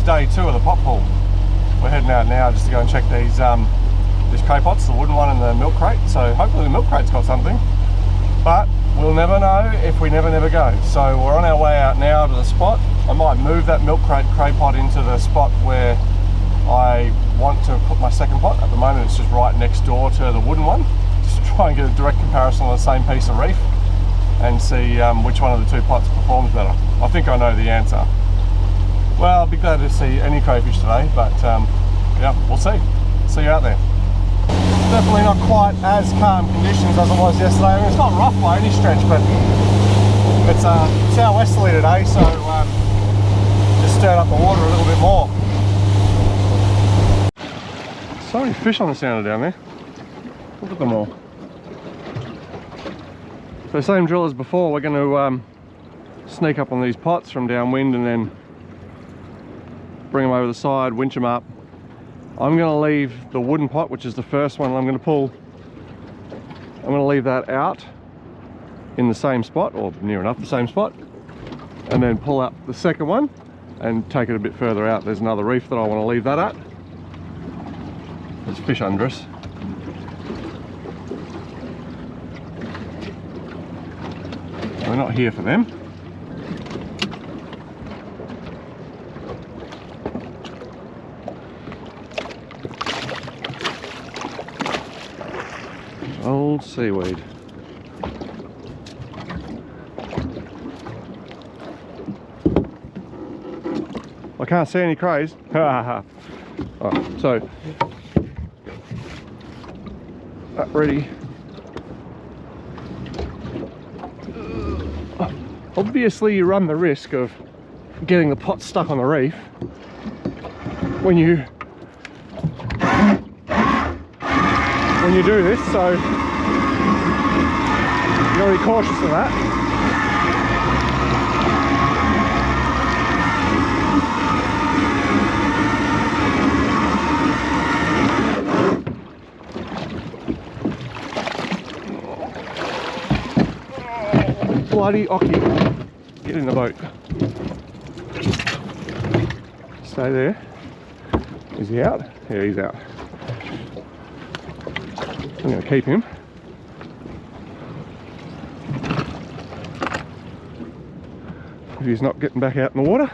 day 2 of the pot pool. We're heading out now just to go and check these craypots, the wooden one and the milk crate. So hopefully the milk crate's got something, but we'll never know if we never go. So we're on our way out now to the spot. I might move that milk crate craypot into the spot where I want to put my second pot. At the moment it's just right next door to the wooden one, just to try and get a direct comparison on the same piece of reef and see which one of the 2 pots performs better. I think I know the answer. Well, I'll be glad to see any crayfish today, but yeah, we'll see. See you out there. Definitely not quite as calm conditions as it was yesterday. I mean, it's not rough by any stretch, but it's southwesterly today, so just stirred up the water a little bit more. So many fish on the sounder down there. Look at them all. So same drill as before, we're going to sneak up on these pots from downwind and then bring them over the side, winch them up. I'm going to leave the wooden pot, which is the first one I'm going to pull. I'm going to leave that out in the same spot, or near enough the same spot, and then pull up the second one and take it a bit further out. There's another reef that I want to leave that at. There's fish under us. We're not here for them. Old seaweed. I can't see any crays. Oh, so that ready. Obviously you run the risk of getting the pot stuck on the reef when you do this, so you gotta be cautious of that. Bloody Ockie, get in the boat. Stay there. Is he out? Yeah, he's out. I'm going to keep him. If he's not getting back out in the water.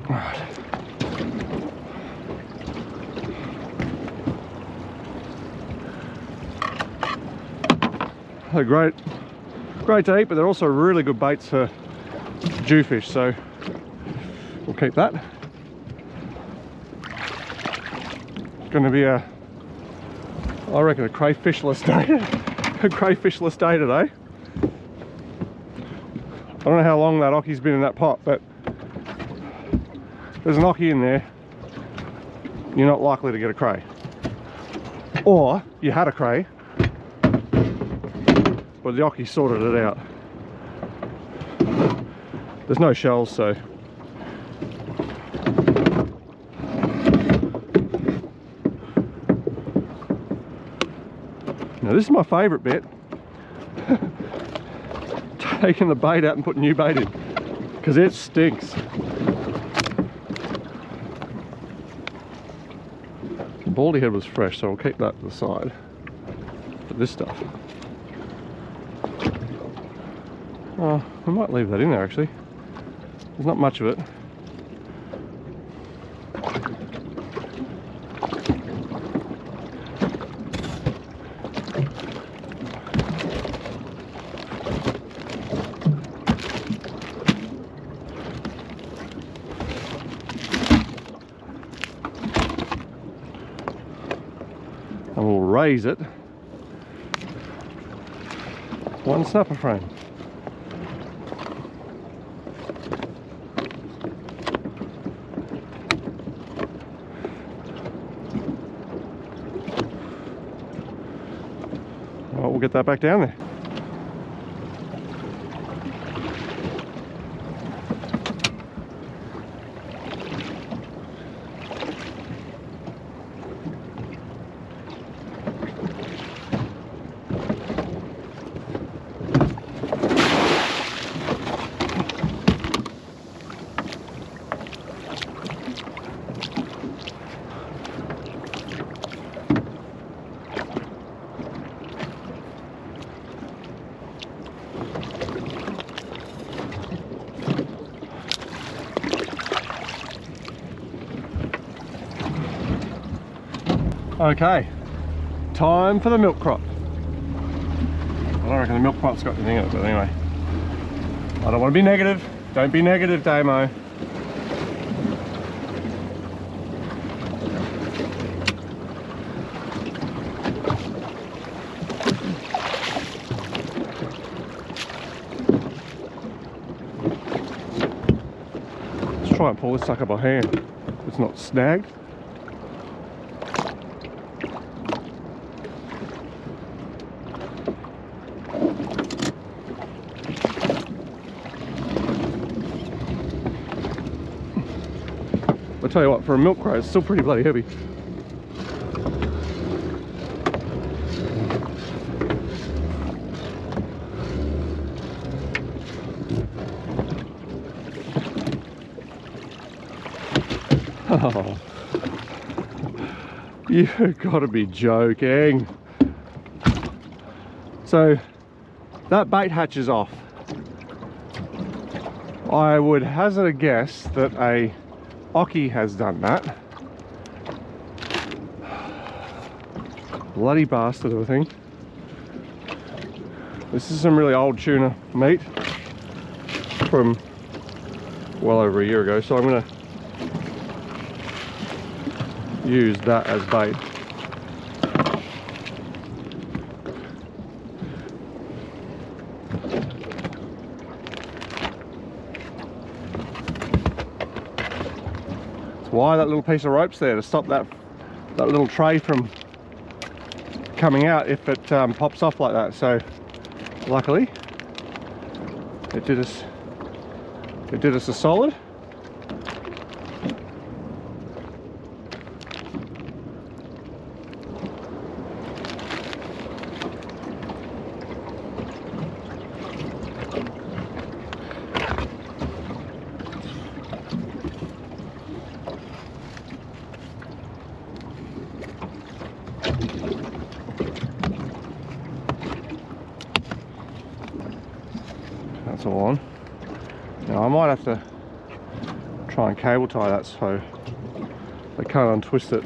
Right. They're great to eat, but they're also really good baits for jewfish, so we'll keep that. It's going to be I reckon a crayfishless day. A crayfishless day today. I don't know how long that ockie's been in that pot, but there's an ockie in there, you're not likely to get a cray. Or you had a cray, but the ockie sorted it out. There's no shells, so now this is my favourite bit. Taking the bait out and putting new bait in, because it stinks. The baldy head was fresh, so I'll keep that to the side. But this stuff, oh, I might leave that in there actually. There's not much of it. And we'll raise it one snapper frame. Well, we'll get that back down there. Okay, time for the milk crop. I don't reckon the milk crop's got anything in it, but anyway. I don't want to be negative. Don't be negative, Damo. Let's try and pull this sucker by hand. It's not snagged. I'll tell you what, for a milk crate, it's still pretty bloody heavy. Oh, you've got to be joking. So that bait hatch is off. I would hazard a guess that a Ockie has done that. Bloody bastard of a thing. This is some really old tuna meat from well over a year ago, so I'm going to use that as bait. Why that little piece of rope's there, to stop that little tray from coming out if it pops off like that. So luckily it did us a solid. That's all on. Now I might have to try and cable tie that so they can't untwist it.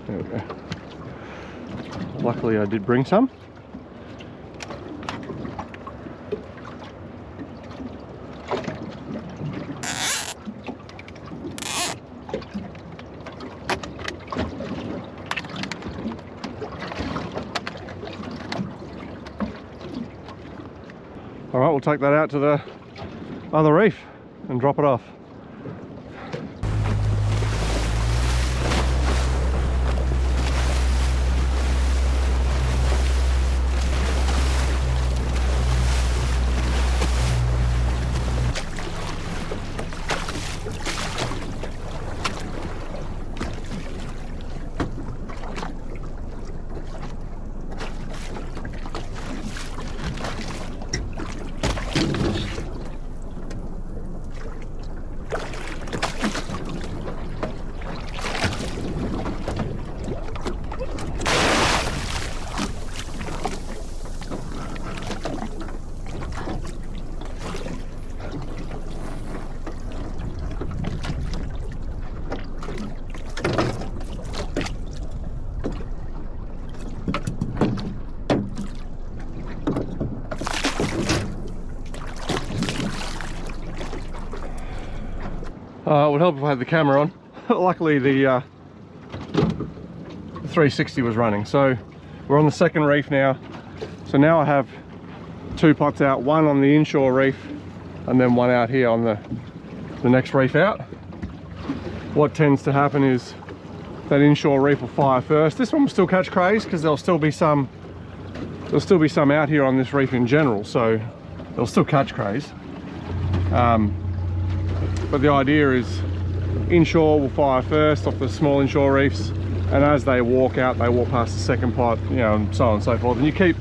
There we go. Luckily I did bring some. Alright, we'll take that out to the other reef and drop it off. It would help if I had the camera on. Luckily the 360 was running. So we're on the second reef now. So now I have two pots out, one on the inshore reef and then one out here on the next reef out. What tends to happen is that inshore reef will fire first. This one will still catch crays because there'll still be some out here on this reef in general, so they'll still catch crays. But the idea is inshore will fire first off the small inshore reefs, and as they walk out, they walk past the second pot, you know, and so on and so forth. And you keep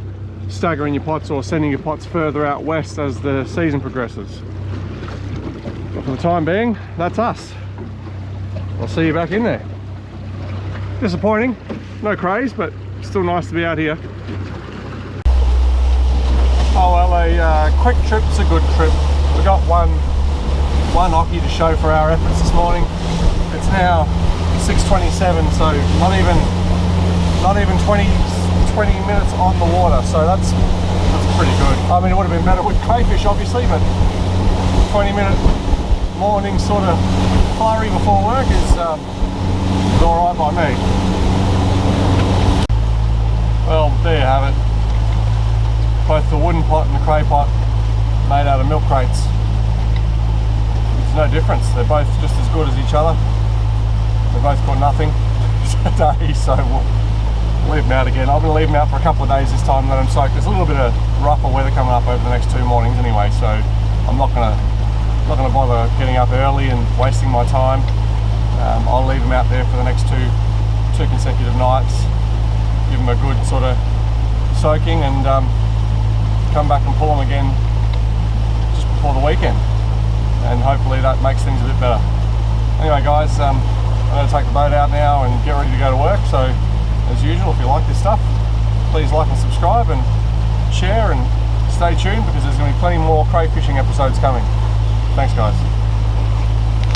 staggering your pots or sending your pots further out west as the season progresses. But for the time being, that's us. I'll see you back in there. Disappointing, no crays, but still nice to be out here. Oh well, quick trip's a good trip. We got one ockie to show for our efforts this morning. It's now 6:27, so not even 20 minutes on the water, so that's pretty good. I mean, it would have been better with crayfish obviously, but 20-minute morning sort of flurry before work is alright by me. Well, there you have it. Both the wooden pot and the cray pot made out of milk crates. There's no difference. They're both just as good as each other. They both caught nothing today, so we'll leave them out again. I'm going to leave them out for a couple of days this time, let them soak. There's a little bit of rougher weather coming up over the next 2 mornings anyway, so I'm not going to bother getting up early and wasting my time. I'll leave them out there for the next two consecutive nights, give them a good sort of soaking, and come back and pull them again just before the weekend, and hopefully that makes things a bit better. Anyway guys, I'm going to take the boat out now and get ready to go to work. So as usual, if you like this stuff, please like and subscribe and share, and stay tuned because there's going to be plenty more crayfishing episodes coming. Thanks guys.